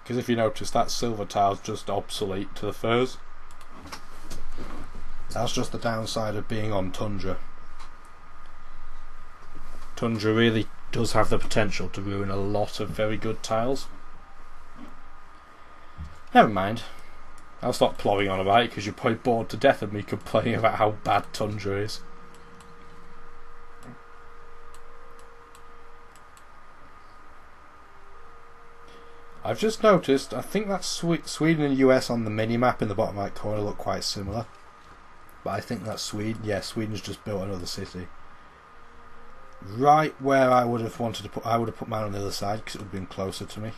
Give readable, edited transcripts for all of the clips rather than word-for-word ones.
Because if you notice, that silver tile's just obsolete to the furs. That's just the downside of being on Tundra. Tundra really does have the potential to ruin a lot of very good tiles. Never mind. I'll stop plodding on about it because you're probably bored to death of me complaining about how bad Tundra is. I've just noticed, I think that Sweden and US on the mini-map in the bottom right corner look quite similar. But I think that's Sweden. Yeah, Sweden's just built another city. Right where I would have wanted to put, I would have put mine on the other side because it would have been closer to me.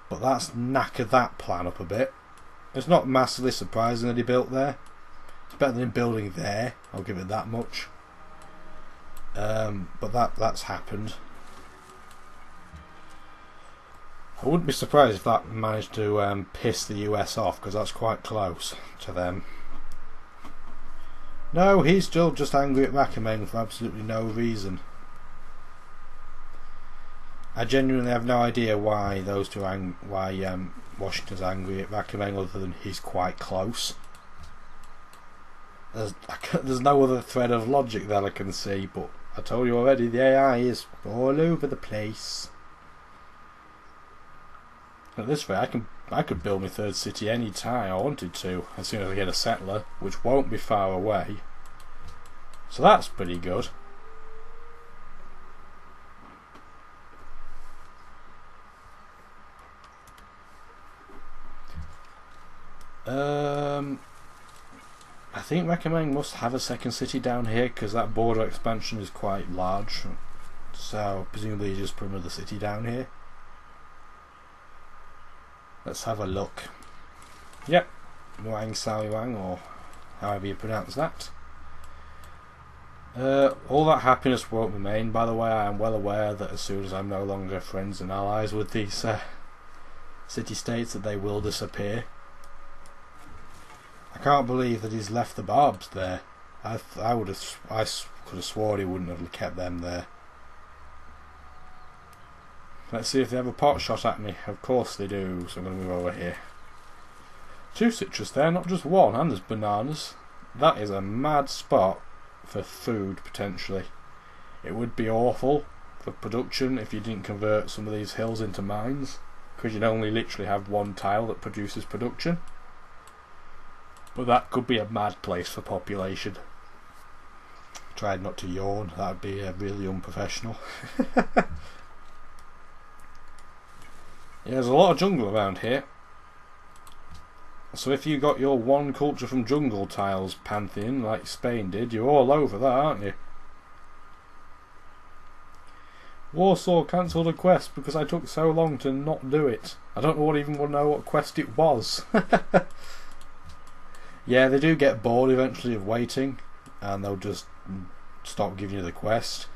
But that's knackered that plan up a bit. It's not massively surprising that he built there. It's better than him building there, I'll give it that much. But that's happened. I wouldn't be surprised if that managed to piss the US off, because that's quite close to them. No, he's still just angry at Rakameng for absolutely no reason. I genuinely have no idea why those two Washington's angry at Rakameng other than he's quite close. There's no other thread of logic that I can see, but I told you already, the AI is all over the place. At this rate, I could build my third city any time I wanted to, as soon as I get a settler, which won't be far away. So that's pretty good. I think Rakameng must have a second city down here because that border expansion is quite large. So presumably you just put another city down here. Let's have a look. Yep, Muang Saliwang, or however you pronounce that. All that happiness won't remain. By the way, I am well aware that as soon as I'm no longer friends and allies with these city-states, that they will disappear. I can't believe that he's left the barbs there. I could have sworn he wouldn't have kept them there. Let's see if they have a pot shot at me. Of course they do, so I'm going to move over here. 2 citrus there, not just 1, and there's bananas. That is a mad spot for food, potentially. It would be awful for production if you didn't convert some of these hills into mines, because you'd only literally have 1 tile that produces production. But that could be a mad place for population. Tried not to yawn, that would be really unprofessional. Yeah, there's a lot of jungle around here. So if you got your 1 culture from jungle tiles pantheon like Spain did, you're all over that, aren't you? Warsaw cancelled a quest because I took so long to not do it. I don't even want to know what quest it was. Yeah, they do get bored eventually of waiting, and they'll just stop giving you the quest.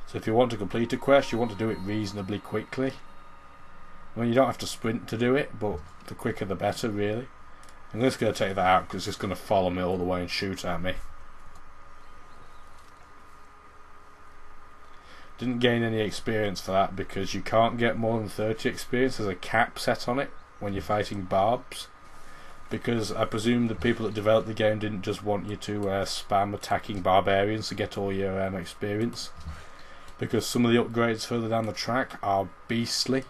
So if you want to complete a quest, you want to do it reasonably quickly. I mean, you don't have to sprint to do it, but the quicker the better, really. I'm just going to take that out because it's just going to follow me all the way and shoot at me. Didn't gain any experience for that because you can't get more than 30 experience. There's a cap set on it when you're fighting barbs. Because I presume the people that developed the game didn't just want you to spam attacking barbarians to get all your experience. Because some of the upgrades further down the track are beastly.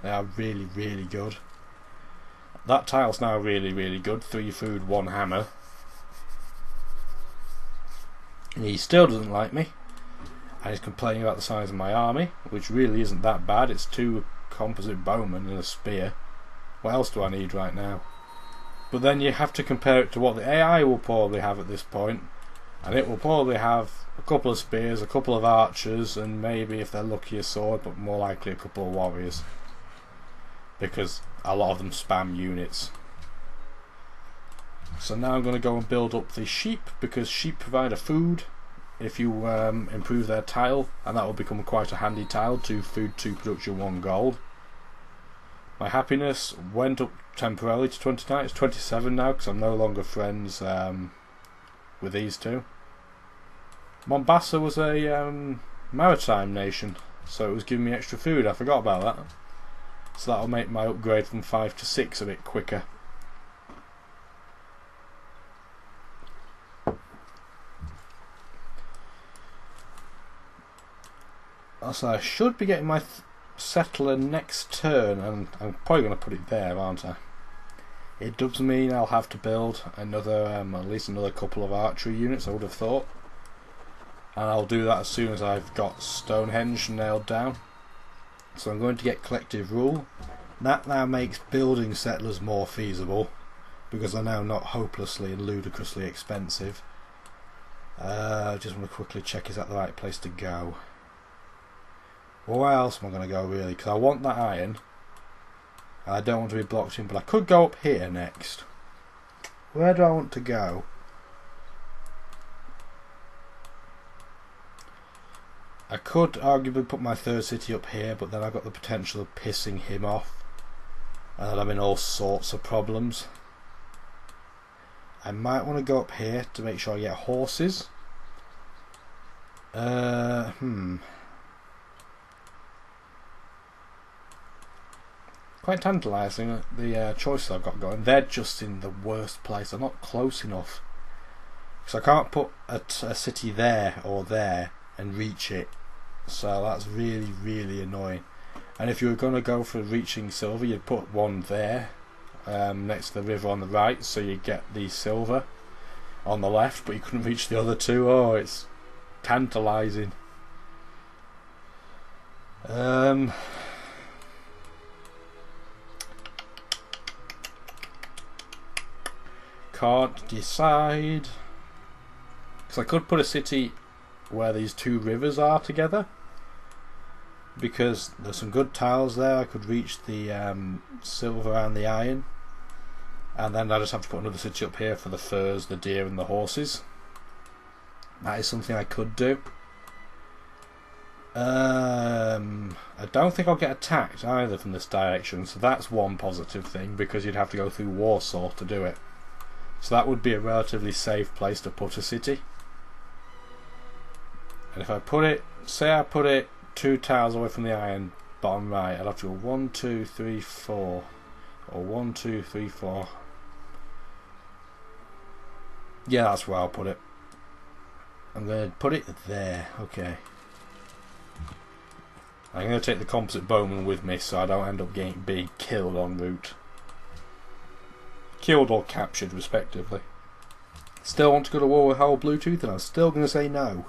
They are really, really good. That tile's now really, really good. 3 food, 1 hammer. And he still doesn't like me. And he's complaining about the size of my army, which really isn't that bad. It's 2 composite bowmen and a spear. What else do I need right now? But then you have to compare it to what the AI will probably have at this point. And it will probably have a couple of spears, a couple of archers, and maybe, if they're lucky, a sword, but more likely a couple of warriors. Because a lot of them spam units. So now I'm going to go and build up the sheep, because sheep provide a food if you improve their tile, and that will become quite a handy tile. 2 food, 2 production, 1 gold. My happiness went up temporarily to 29. It's 27 now because I'm no longer friends with these two. Mombasa was a maritime nation, so it was giving me extra food. I forgot about that. So that'll make my upgrade from 5 to 6 a bit quicker. Also, I should be getting my settler next turn, and I'm probably going to put it there, aren't I? It does mean I'll have to build another, at least another couple of archery units, I would have thought. And I'll do that as soon as I've got Stonehenge nailed down. So I'm going to get collective rule. That now makes building settlers more feasible, because they're now not hopelessly and ludicrously expensive. I just want to quickly check, is that the right place to go? Well, where else am I going to go really? Because I want that iron. And I don't want to be blocked in, but I could go up here next. Where do I want to go? I could arguably put my third city up here, but then I've got the potential of pissing him off. And then I'm in all sorts of problems. I might want to go up here to make sure I get horses. Quite tantalising, the choices I've got going. They're just in the worst place. They're not close enough. So I can't put a city there or there and reach it. So that's really, really annoying. And if you were going to go for reaching silver, you'd put one there, next to the river on the right, so you get the silver on the left, but you couldn't reach the other two. Oh, it's tantalising. Can't decide. Because I could put a city where these two rivers are together, because there's some good tiles there. I could reach the silver and the iron, and then I just have to put another city up here for the furs, the deer and the horses. That is something I could do. I don't think I'll get attacked either from this direction, so that's one positive thing, because you'd have to go through Warsaw to do it. So that would be a relatively safe place to put a city. And if I put it, say I put it 2 tiles away from the iron, bottom right, I'd have to go 1, 2, 3, 4, or 1, 2, 3, 4. Yeah, that's where I'll put it. I'm going to put it there. Okay. I'm going to take the composite bowman with me, so I don't end up being killed en route. Killed or captured, respectively. Still want to go to war with Howl Bluetooth, and I'm still going to say no.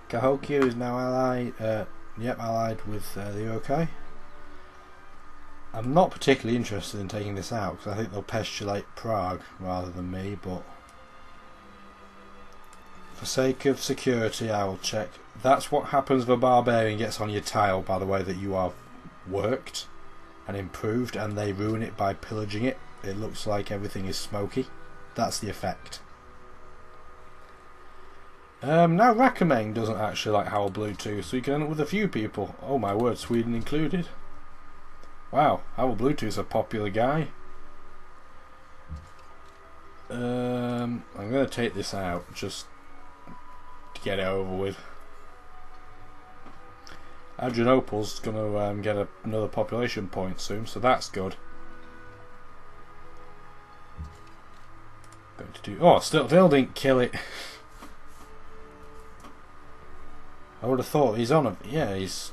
Cahokia is now allied. Allied with the UK. I'm not particularly interested in taking this out, because I think they'll pestulate Prague rather than me, but for sake of security I will check. That's what happens if a barbarian gets on your tile, by the way, that you have worked and improved, and they ruin it by pillaging it. It looks like everything is smoky. That's the effect. Now Rakameng doesn't actually like Howl Bluetooth, so you can end up with a few people. Oh my word, Sweden included. Wow, Howl Bluetooth's a popular guy. I'm going to take this out just to get it over with. Adrianople's going to get another population point soon, so that's good. Going to do. Oh, still didn't kill it. I would have thought he's on a. Yeah, he's.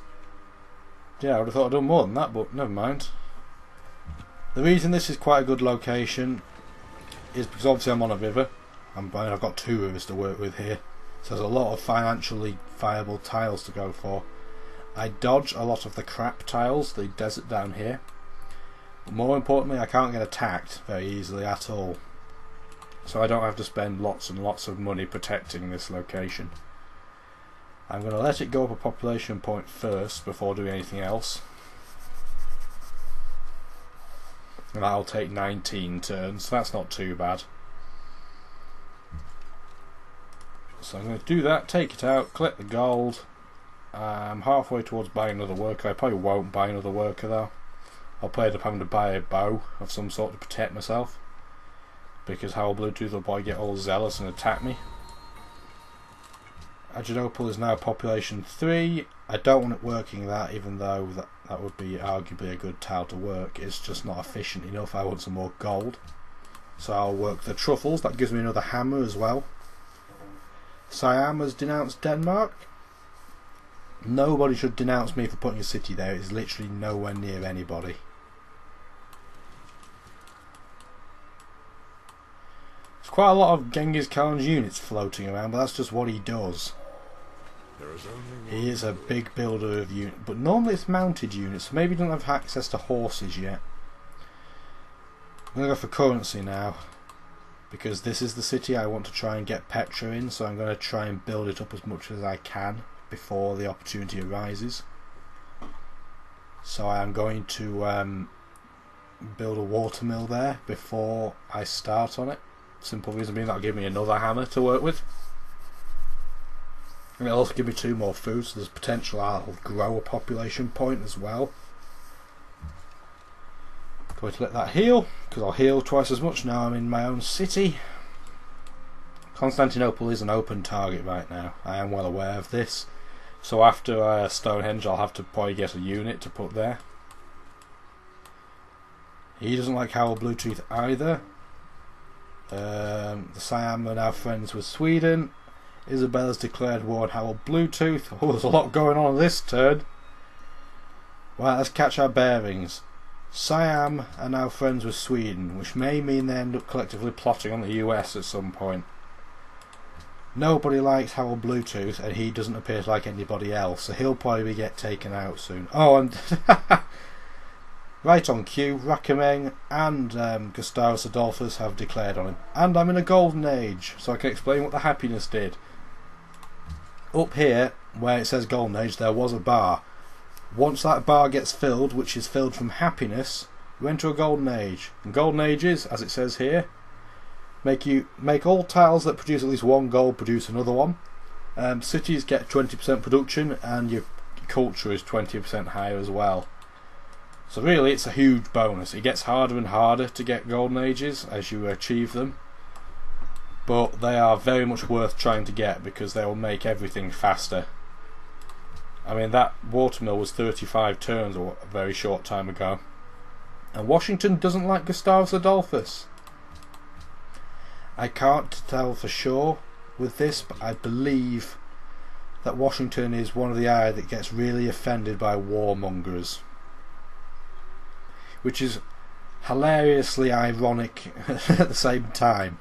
Yeah, I would have thought I'd done more than that, but never mind. The reason this is quite a good location is because obviously I'm on a river. I've got 2 rivers to work with here, so there's a lot of financially viable tiles to go for. I dodge a lot of the crap tiles, the desert down here. But more importantly, I can't get attacked very easily at all. So I don't have to spend lots and lots of money protecting this location. I'm going to let it go up a population point first before doing anything else. And that'll take 19 turns, so that's not too bad. So I'm going to do that, take it out, collect the gold. I'm halfway towards buying another worker. I probably won't buy another worker though. I'll play it up having to buy a bow of some sort to protect myself, because Howl Bluetooth will probably get all zealous and attack me. Adrianople is now population 3. I don't want it working that, even though that would be arguably a good tile to work. It's just not efficient enough. I want some more gold. So I'll work the truffles. That gives me another hammer as well. Siam has denounced Denmark. Nobody should denounce me for putting a city there. It's literally nowhere near anybody. There's quite a lot of Genghis Khan's units floating around, but that's just what he does. He is a big builder of units, but normally it's mounted units, so maybe he doesn't have access to horses yet. I'm going to go for currency now, because this is the city I want to try and get Petra in, so I'm going to try and build it up as much as I can before the opportunity arises. So I am going to build a watermill there before I start on it. Simple reason being that'll give me another hammer to work with. And it'll also give me 2 more food, so there's potential I'll grow a population point as well. Going to let that heal, because I'll heal twice as much now I'm in my own city. Constantinople is an open target right now. I am well aware of this. So after Stonehenge I'll have to probably get a unit to put there. He doesn't like Howell Bluetooth either. The Siam are now friends with Sweden. Isabella's declared war on Howell Bluetooth. Oh, there's a lot going on this turn. Right, let's catch our bearings. Siam are now friends with Sweden, which may mean they end up collectively plotting on the US at some point. Nobody likes Howell Bluetooth, and he doesn't appear to like anybody else, so he'll probably get taken out soon. Oh, and right on cue, Rakameng and Gustavus Adolphus have declared on him. And I'm in a golden age, so I can explain what the happiness did. Up here, where it says golden age, there was a bar. Once that bar gets filled, which is filled from happiness, you enter a golden age. And golden ages, as it says here, make all tiles that produce at least 1 gold produce another one. Cities get 20% production, and your culture is 20% higher as well. So really it's a huge bonus. It gets harder and harder to get golden ages as you achieve them, but they are very much worth trying to get because they will make everything faster. I mean, that watermill was 35 turns a very short time ago, and Washington doesn't like Gustavus Adolphus. I can't tell for sure with this, but I believe that Washington is one of the eye that gets really offended by warmongers, which is hilariously ironic at the same time,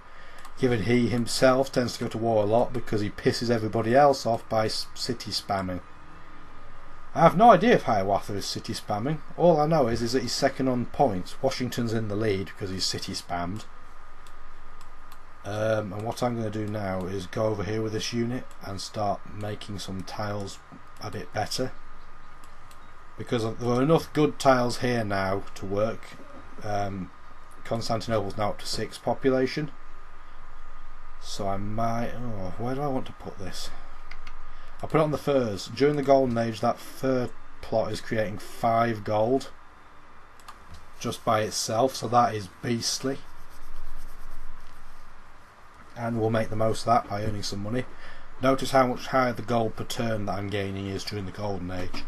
given he himself tends to go to war a lot because he pisses everybody else off by city spamming. I have no idea if Hiawatha is city spamming. All I know is that he's second on points. Washington's in the lead because he's city spammed. And what I'm going to do now is go over here with this unit and start making some tiles a bit better, because there are enough good tiles here now to work. Constantinople's now up to 6 population, so I might... oh, where do I want to put this? I'll put it on the furs. During the golden age, that fur plot is creating 5 gold just by itself, so that is beastly, and we'll make the most of that by earning some money. Notice how much higher the gold per turn that I'm gaining is during the golden age.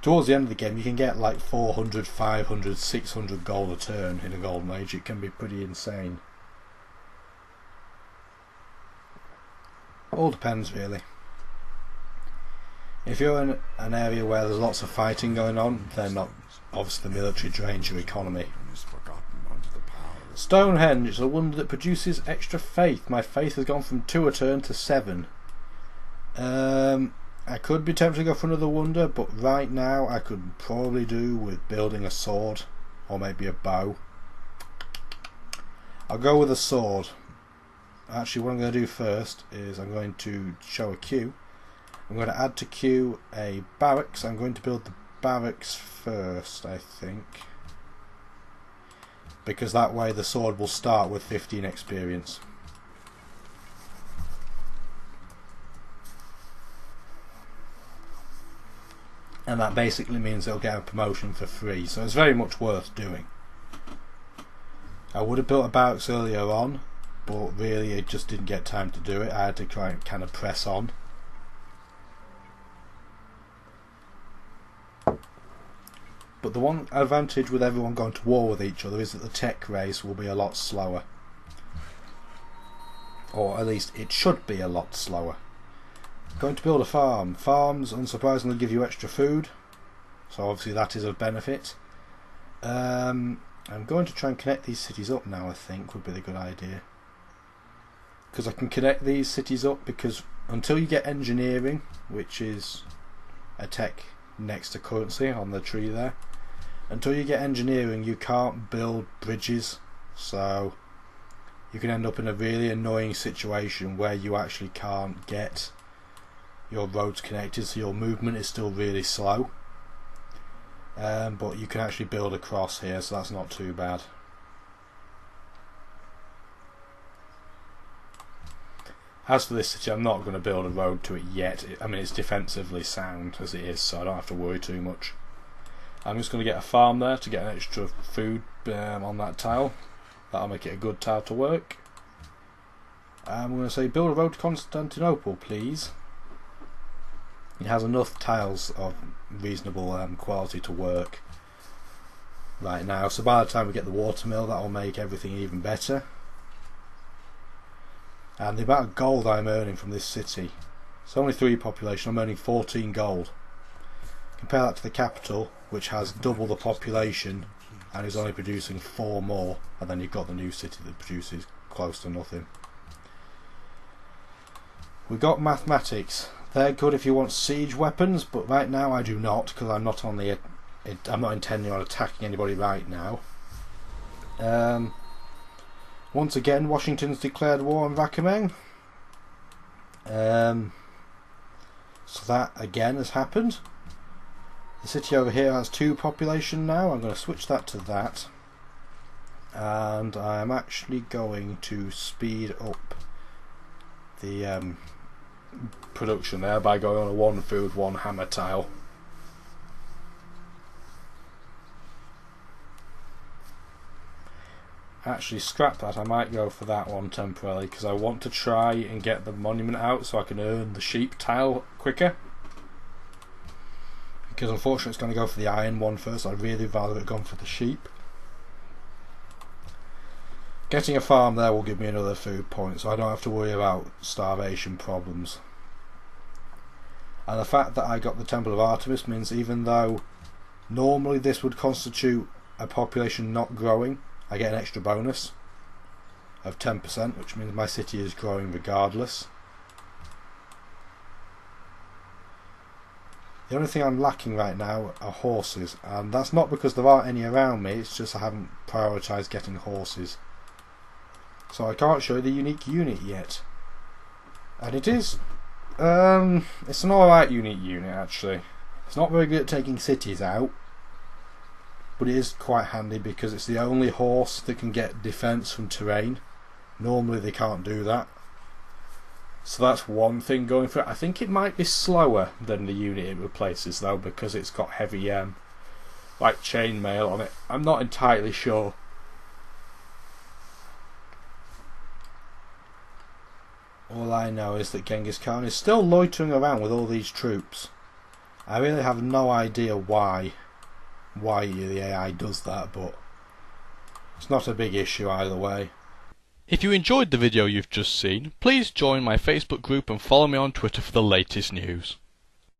Towards the end of the game you can get like 400, 500, 600 gold a turn in a golden age. It can be pretty insane. All depends really. If you're in an area where there's lots of fighting going on, then not obviously the military drains your economy. Stonehenge is a wonder that produces extra faith. My faith has gone from 2 a turn to 7. I could be tempted to go for another wonder, but right now I could probably do with building a sword or maybe a bow. I'll go with a sword. Actually, what I'm going to do first is I'm going to show a queue. I'm going to add to queue a barracks. I'm going to build the barracks first, I think, because that way the sword will start with 15 experience. And that basically means it'll get a promotion for free, so it's very much worth doing. I would have built a barracks earlier on, but really it just didn't get time to do it. I had to try and kind of press on. But the one advantage with everyone going to war with each other is that the tech race will be a lot slower. Or at least it should be a lot slower. Going to build a farm. Farms, unsurprisingly, give you extra food. So obviously that is of benefit. I'm going to try and connect these cities up now, I think, would be the good idea. Because I can connect these cities up, because until you get engineering, which is a tech next to currency on the tree there, until you get engineering you can't build bridges, so you can end up in a really annoying situation where you actually can't get your roads connected, so your movement is still really slow. But you can actually build across here, so that's not too bad. As for this city, I'm not going to build a road to it yet. I mean, it's defensively sound as it is, so I don't have to worry too much. I'm just going to get a farm there to get an extra food on that tile. That'll make it a good tile to work. I'm going to say build a road to Constantinople, please. It has enough tiles of reasonable quality to work right now, so by the time we get the watermill, that'll make everything even better. And the amount of gold I'm earning from this city, it's only 3 population, I'm earning 14 gold. Compare that to the capital, which has double the population and is only producing 4 more, and then you've got the new city that produces close to nothing. We've got mathematics. They're good if you want siege weapons, but right now I do not, because I'm not on the. I'm not intending on attacking anybody right now. Once again, Washington's declared war on Vakameng. So that again has happened. The city over here has 2 population now. I'm going to switch that to that, and I'm actually going to speed up the production there by going on a 1 food 1 hammer tile. Actually, scrap that. I might go for that one temporarily because I want to try and get the monument out so I can earn the sheep tile quicker. Because unfortunately it's going to go for the iron one first. I'd really rather have gone for the sheep. Getting a farm there will give me another food point, so I don't have to worry about starvation problems. And the fact that I got the Temple of Artemis means even though normally this would constitute a population not growing, I get an extra bonus of 10%, which means my city is growing regardless. The only thing I'm lacking right now are horses, and that's not because there aren't any around me, it's just I haven't prioritised getting horses. So I can't show you the unique unit yet. And it is, it's an alright unique unit actually. It's not very good at taking cities out, but it is quite handy because it's the only horse that can get defense from terrain. Normally they can't do that. So that's one thing going for it. I think it might be slower than the unit it replaces though, because it's got heavy like chainmail on it. I'm not entirely sure. All I know is that Genghis Khan is still loitering around with all these troops. I really have no idea why the AI does that, but it's not a big issue either way. If you enjoyed the video you've just seen, please join my Facebook group and follow me on Twitter for the latest news.